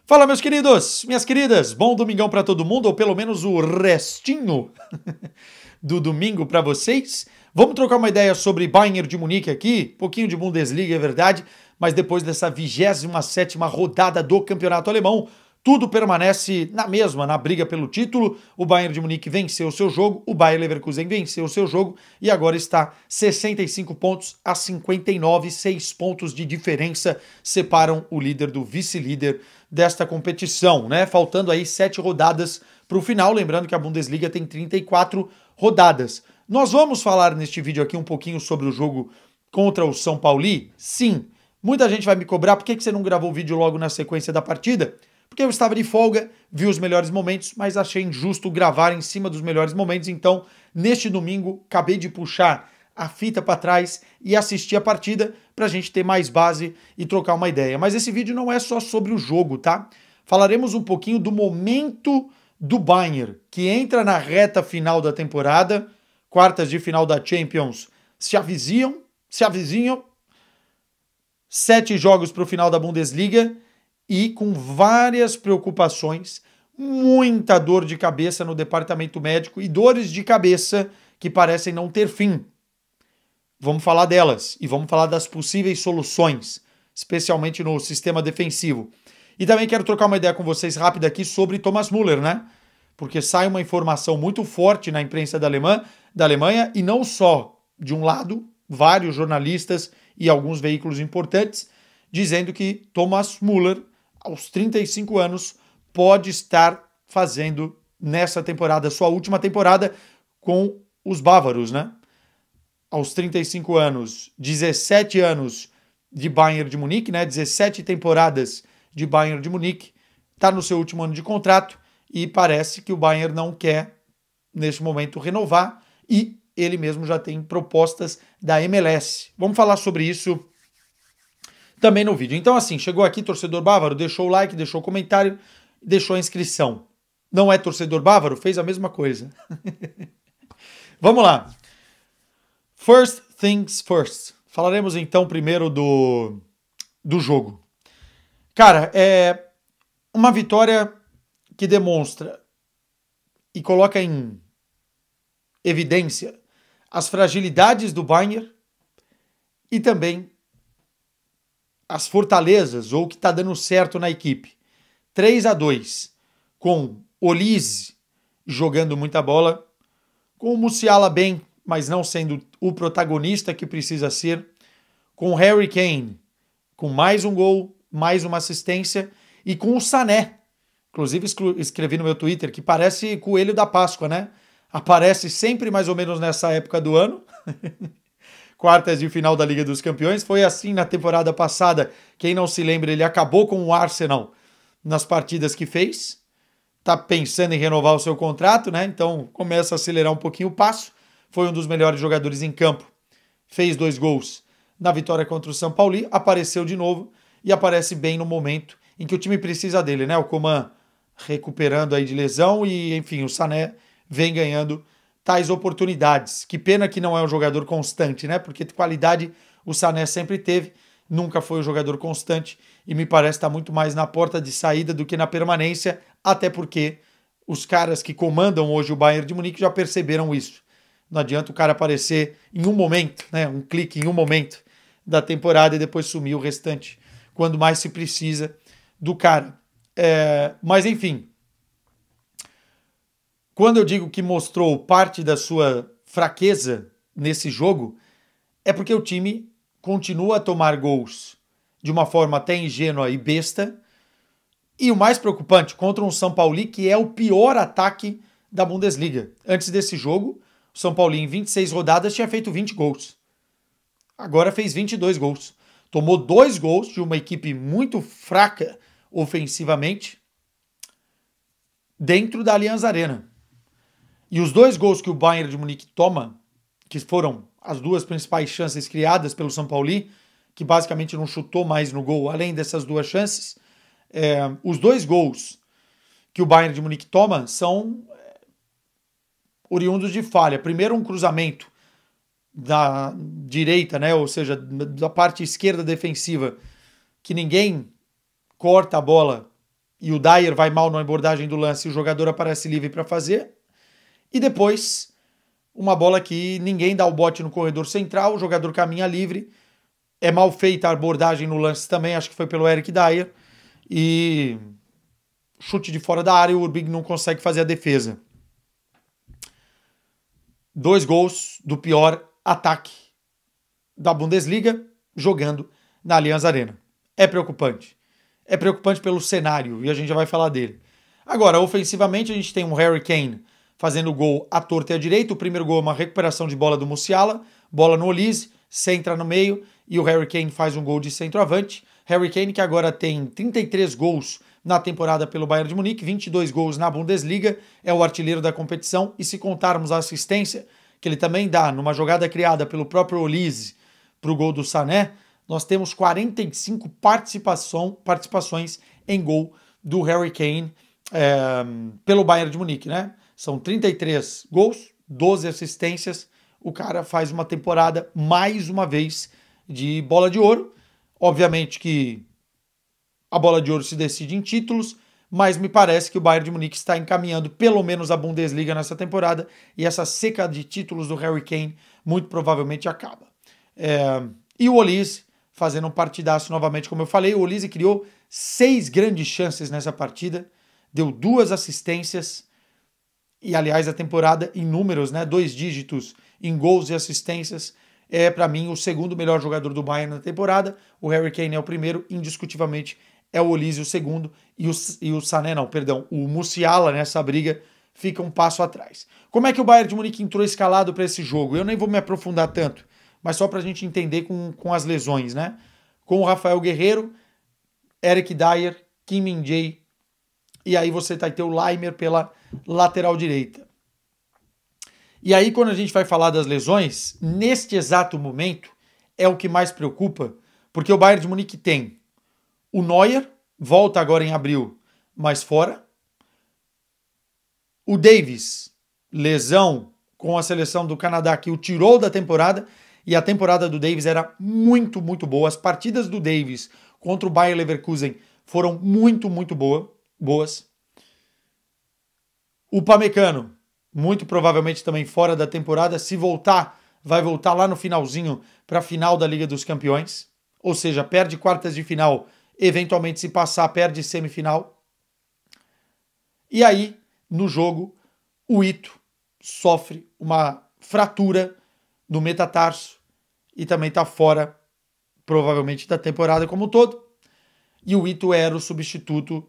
Fala, meus queridos, minhas queridas, bom domingão para todo mundo, ou pelo menos o restinho do domingo para vocês. Vamos trocar uma ideia sobre Bayern de Munique aqui, pouquinho de Bundesliga, é verdade, mas depois dessa 27ª rodada do Campeonato Alemão, tudo permanece na mesma, na briga pelo título. O Bayern de Munique venceu o seu jogo, o Bayer Leverkusen venceu o seu jogo e agora está 65 pontos a 59, 6 pontos de diferença separam o líder do vice-líder desta competição, né? Faltando aí 7 rodadas para o final, lembrando que a Bundesliga tem 34 rodadas. Nós vamos falar neste vídeo aqui um pouquinho sobre o jogo contra o São Paulo? Sim. Muita gente vai me cobrar, por que você não gravou o vídeo logo na sequência da partida? Porque eu estava de folga, vi os melhores momentos, mas achei injusto gravar em cima dos melhores momentos, então neste domingo acabei de puxar a fita para trás e assistir a partida para a gente ter mais base e trocar uma ideia. Mas esse vídeo não é só sobre o jogo, tá? Falaremos um pouquinho do momento do Bayern, que entra na reta final da temporada, quartas de final da Champions se avizinham, 7 jogos para o final da Bundesliga e com várias preocupações, muita dor de cabeça no departamento médico e dores de cabeça que parecem não ter fim. Vamos falar delas e vamos falar das possíveis soluções, especialmente no sistema defensivo. E também quero trocar uma ideia com vocês rápida aqui sobre Thomas Müller, né? Porque sai uma informação muito forte na imprensa da Alemanha, e não só de um lado, vários jornalistas e alguns veículos importantes, dizendo que Thomas Müller, aos 35 anos, pode estar fazendo nessa temporada, sua última temporada com os bávaros, né? Aos 35 anos, 17 anos de Bayern de Munique, né? 17 temporadas de Bayern de Munique, está no seu último ano de contrato e parece que o Bayern não quer, neste momento, renovar e ele mesmo já tem propostas da MLS. Vamos falar sobre isso também no vídeo. Então, assim, chegou aqui, torcedor bávaro, deixou o like, deixou o comentário, deixou a inscrição. Não é torcedor bávaro? Fez a mesma coisa. Vamos lá. First things first. Falaremos então primeiro do jogo. Cara, é uma vitória que demonstra e coloca em evidência as fragilidades do Bayern e também as fortalezas, ou o que está dando certo na equipe. 3-2, com Olise jogando muita bola, com o Musiala bem, mas não sendo o protagonista que precisa ser, com o Harry Kane, com mais um gol, mais uma assistência, e com o Sané. Inclusive escrevi no meu Twitter que parece coelho da Páscoa, né? Aparece sempre mais ou menos nessa época do ano. Quartas de final da Liga dos Campeões. Foi assim na temporada passada. Quem não se lembra, ele acabou com o Arsenal nas partidas que fez. Tá pensando em renovar o seu contrato, né? Então começa a acelerar um pouquinho o passo. Foi um dos melhores jogadores em campo. Fez 2 gols na vitória contra o São Paulo. Apareceu de novo e aparece bem no momento em que o time precisa dele, né? O Coman recuperando aí de lesão e, enfim, o Sané vem ganhando tais oportunidades. Que pena que não é um jogador constante, né? Porque qualidade o Sané sempre teve, nunca foi um jogador constante e me parece estar muito mais na porta de saída do que na permanência, até porque os caras que comandam hoje o Bayern de Munique já perceberam isso. Não adianta o cara aparecer em um momento, né? Um clique em um momento da temporada e depois sumir o restante, quando mais se precisa do cara. Mas enfim, quando eu digo que mostrou parte da sua fraqueza nesse jogo, é porque o time continua a tomar gols de uma forma até ingênua e besta. E o mais preocupante, contra um São Paulo que é o pior ataque da Bundesliga. Antes desse jogo, o São Paulo em 26 rodadas tinha feito 20 gols. Agora fez 22 gols. Tomou 2 gols de uma equipe muito fraca ofensivamente dentro da Allianz Arena. E os 2 gols que o Bayern de Munique toma, que foram as 2 principais chances criadas pelo São Paulo, que basicamente não chutou mais no gol, além dessas 2 chances, os 2 gols que o Bayern de Munique toma são oriundos de falha. Primeiro, um cruzamento da direita, né? Ou seja, da parte esquerda defensiva, que ninguém corta a bola e o Dyer vai mal na abordagem do lance e o jogador aparece livre para fazer. E depois, uma bola que ninguém dá o bote no corredor central, o jogador caminha livre. É mal feita a abordagem no lance também, acho que foi pelo Eric Dyer. E chute de fora da área, o Urbig não consegue fazer a defesa. 2 gols do pior ataque da Bundesliga jogando na Allianz Arena. É preocupante. É preocupante pelo cenário e a gente já vai falar dele. Agora, ofensivamente, a gente tem um Harry Kane fazendo gol à torta e à direita. O primeiro gol é uma recuperação de bola do Musiala, bola no Olise, centra no meio e o Harry Kane faz um gol de centroavante. Harry Kane que agora tem 33 gols na temporada pelo Bayern de Munique, 22 gols na Bundesliga, é o artilheiro da competição e se contarmos a assistência que ele também dá numa jogada criada pelo próprio Olise para o gol do Sané, nós temos 45 participações em gol do Harry Kane pelo Bayern de Munique, né? São 33 gols, 12 assistências. O cara faz uma temporada, mais uma vez, de bola de ouro. Obviamente que a bola de ouro se decide em títulos, mas me parece que o Bayern de Munique está encaminhando pelo menos a Bundesliga nessa temporada e essa seca de títulos do Harry Kane muito provavelmente acaba. E o Olise fazendo um partidaço novamente, como eu falei. O Olise criou 6 grandes chances nessa partida, deu 2 assistências e, aliás, a temporada em números, né, 2 dígitos em gols e assistências, é para mim o segundo melhor jogador do Bayern na temporada. O Harry Kane é o primeiro, indiscutivelmente é o Olise o segundo e o Sané não, perdão, o Musiala nessa briga fica um passo atrás. Como é que o Bayern de Munique entrou escalado para esse jogo? Eu nem vou me aprofundar tanto, mas só para a gente entender com as lesões, né? Com o Rafael Guerreiro, Eric Dyer, Kim Min-jae, e aí você vai ter o Laimer pela lateral direita. E aí, quando a gente vai falar das lesões, neste exato momento, é o que mais preocupa, porque o Bayern de Munique tem o Neuer, volta agora em abril, mas fora. O Davis, lesão com a seleção do Canadá, que o tirou da temporada, e a temporada do Davis era muito, muito boa. As partidas do Davis contra o Bayer Leverkusen foram muito, muito boas. O Upamecano, muito provavelmente também fora da temporada. Se voltar, vai voltar lá no finalzinho para a final da Liga dos Campeões. Ou seja, perde quartas de final, eventualmente se passar, perde semifinal. E aí, no jogo, o Ito sofre uma fratura no metatarso e também está fora, provavelmente, da temporada como um todo. E o Ito era o substituto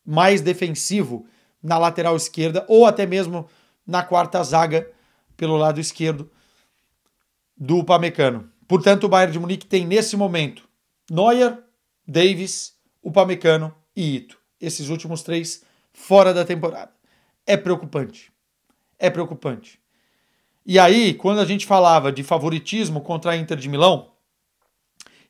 mais defensivo na lateral esquerda, ou até mesmo na quarta zaga pelo lado esquerdo do Upamecano. Portanto, o Bayern de Munique tem nesse momento Neuer, Davis, Upamecano e Ito. Esses últimos 3 fora da temporada. É preocupante. É preocupante. E aí, quando a gente falava de favoritismo contra a Inter de Milão,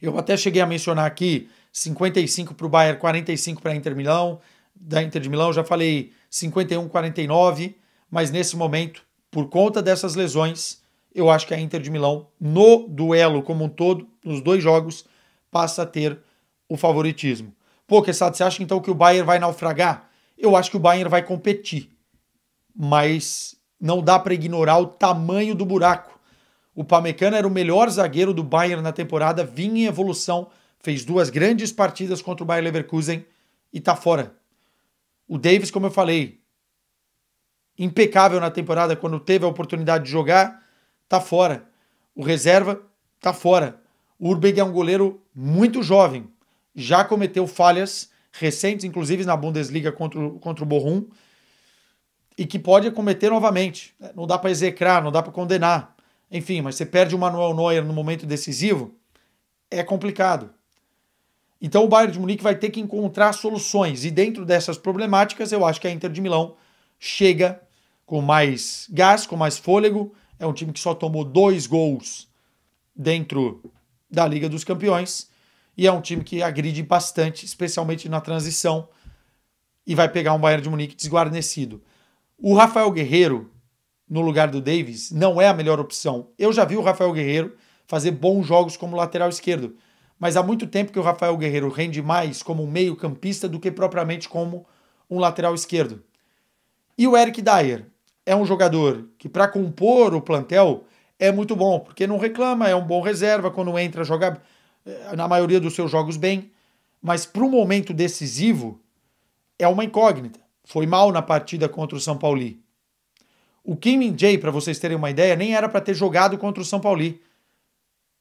eu até cheguei a mencionar aqui 55 para o Bayern, 45 para a Inter Milão. Da Inter de Milão eu já falei 51-49, mas nesse momento, por conta dessas lesões, eu acho que a Inter de Milão, no duelo como um todo, nos 2 jogos, passa a ter o favoritismo. Pô, Quesada, você acha então que o Bayern vai naufragar? Eu acho que o Bayern vai competir, mas não dá para ignorar o tamanho do buraco. O Upamecano era o melhor zagueiro do Bayern na temporada, vinha em evolução, fez 2 grandes partidas contra o Bayer Leverkusen e tá fora. O Davis, como eu falei, impecável na temporada, quando teve a oportunidade de jogar, tá fora. O reserva tá fora. O Urbig é um goleiro muito jovem, já cometeu falhas recentes, inclusive na Bundesliga contra o Bochum, e que pode cometer novamente. Não dá para execrar, não dá para condenar. Enfim, mas você perde o Manuel Neuer no momento decisivo, é complicado. Então o Bayern de Munique vai ter que encontrar soluções. E dentro dessas problemáticas, eu acho que a Inter de Milão chega com mais gás, com mais fôlego. É um time que só tomou 2 gols dentro da Liga dos Campeões. E é um time que agride bastante, especialmente na transição. E vai pegar um Bayern de Munique desguarnecido. O Rafael Guerreiro, no lugar do Davis, não é a melhor opção. Eu já vi o Rafael Guerreiro fazer bons jogos como lateral esquerdo, mas há muito tempo que o Rafael Guerreiro rende mais como um meio-campista do que propriamente como um lateral esquerdo. E o Eric Dier é um jogador que, para compor o plantel, é muito bom, porque não reclama, é um bom reserva, quando entra, joga na maioria dos seus jogos bem, mas para o momento decisivo é uma incógnita. Foi mal na partida contra o São Paulo. O Kim Min-jae, para vocês terem uma ideia, nem era para ter jogado contra o São Paulo.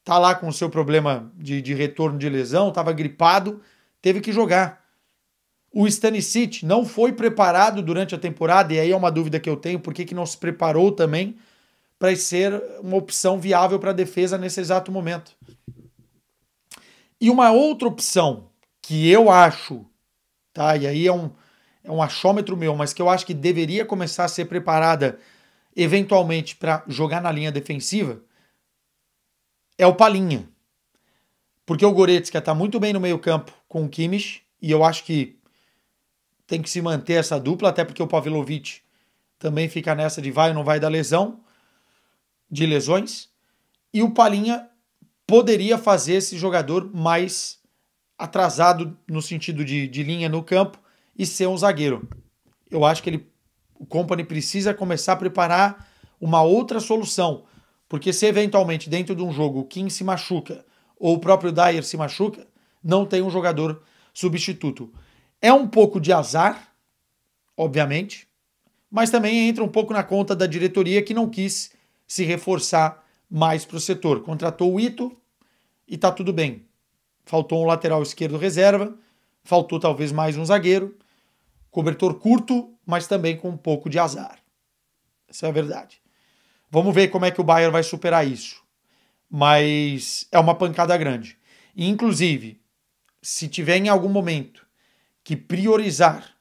Tá lá com o seu problema de retorno de lesão, estava gripado, teve que jogar. O Stanisic não foi preparado durante a temporada, e aí é uma dúvida que eu tenho, por que não se preparou também para ser uma opção viável para a defesa nesse exato momento. E uma outra opção que eu acho, tá? E aí é um achômetro meu, mas que eu acho que deveria começar a ser preparada eventualmente para jogar na linha defensiva, é o Palhinha. Porque o Goretzka está muito bem no meio-campo com o Kimmich, e eu acho que tem que se manter essa dupla, até porque o Pavlovic também fica nessa de vai ou não vai da lesão, de lesões, e o Palhinha poderia fazer esse jogador mais atrasado no sentido de linha no campo e ser um zagueiro. Eu acho que o Kompany precisa começar a preparar uma outra solução, porque se eventualmente dentro de um jogo o Kim se machuca ou o próprio Dier se machuca, não tem um jogador substituto. É um pouco de azar, obviamente, mas também entra um pouco na conta da diretoria que não quis se reforçar mais para o setor. Contratou o Ito e tá tudo bem. Faltou um lateral esquerdo reserva, faltou talvez mais um zagueiro, cobertor curto, mas também com um pouco de azar. Essa é a verdade. Vamos ver como é que o Bayern vai superar isso. Mas é uma pancada grande. E, inclusive, se tiver em algum momento que priorizar,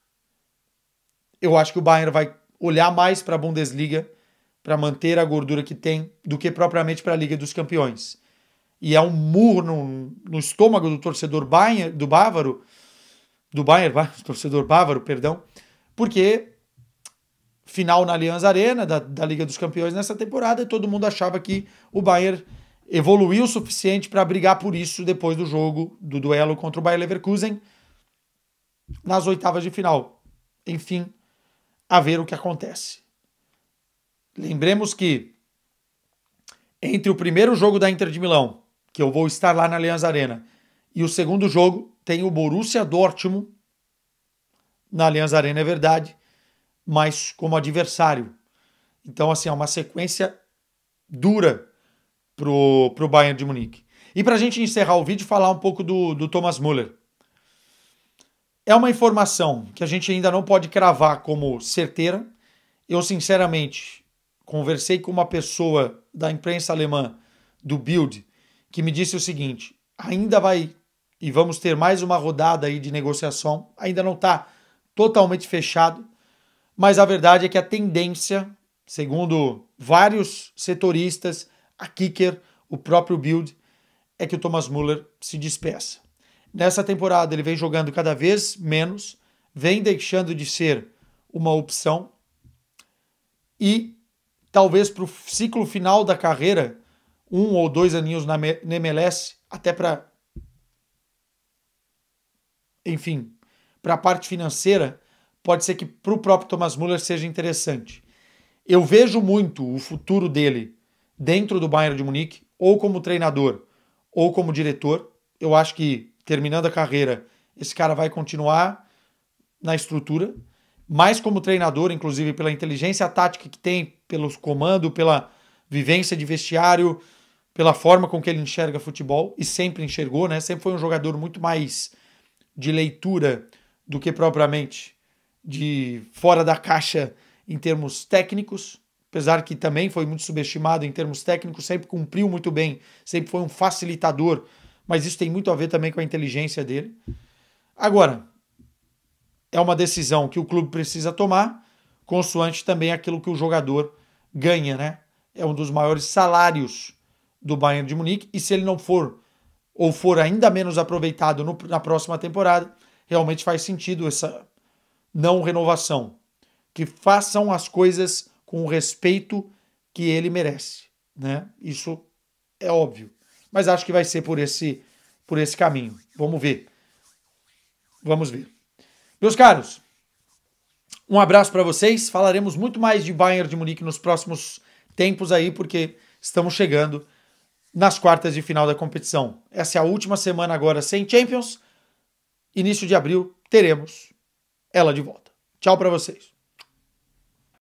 eu acho que o Bayern vai olhar mais para a Bundesliga para manter a gordura que tem do que propriamente para a Liga dos Campeões. E é um murro no estômago do torcedor Bayern, do torcedor bávaro, perdão, porque final na Allianz Arena da Liga dos Campeões nessa temporada, e todo mundo achava que o Bayern evoluiu o suficiente para brigar por isso depois do jogo, do duelo contra o Bayer Leverkusen nas oitavas de final. Enfim, a ver o que acontece. Lembremos que entre o primeiro jogo da Inter de Milão, que eu vou estar lá na Allianz Arena, e o segundo jogo tem o Borussia Dortmund na Allianz Arena, é verdade, mas como adversário. Então, assim, é uma sequência dura pro Bayern de Munique. E para a gente encerrar o vídeo, falar um pouco do Thomas Müller. É uma informação que a gente ainda não pode cravar como certeira. Eu, sinceramente, conversei com uma pessoa da imprensa alemã, do Bild, que me disse o seguinte: ainda vai e vamos ter mais uma rodada aí de negociação, ainda não está totalmente fechado, mas a verdade é que a tendência, segundo vários setoristas, a Kicker, o próprio Bild, é que o Thomas Müller se despeça. Nessa temporada ele vem jogando cada vez menos, vem deixando de ser uma opção e talvez para o ciclo final da carreira, 1 ou 2 aninhos na MLS, até para, enfim, para a parte financeira, pode ser que para o próprio Thomas Müller seja interessante. Eu vejo muito o futuro dele dentro do Bayern de Munique, ou como treinador, ou como diretor. Eu acho que, terminando a carreira, esse cara vai continuar na estrutura, mais como treinador, inclusive pela inteligência tática que tem, pelo comando, pela vivência de vestiário, pela forma com que ele enxerga futebol, e sempre enxergou, né? Sempre foi um jogador muito mais de leitura do que propriamente de fora da caixa em termos técnicos, apesar que também foi muito subestimado em termos técnicos, sempre cumpriu muito bem, sempre foi um facilitador, mas isso tem muito a ver também com a inteligência dele. Agora, é uma decisão que o clube precisa tomar, consoante também aquilo que o jogador ganha, né? É um dos maiores salários do Bayern de Munique, e se ele não for, ou for ainda menos aproveitado na próxima temporada, realmente faz sentido essa não renovação. Que façam as coisas com o respeito que ele merece, né? Isso é óbvio. Mas acho que vai ser por esse por esse caminho. Vamos ver. Vamos ver. Meus caros, um abraço para vocês. Falaremos muito mais de Bayern de Munique nos próximos tempos aí, porque estamos chegando nas quartas de final da competição. Essa é a última semana agora sem Champions. Início de abril teremos ela de volta. Tchau para vocês.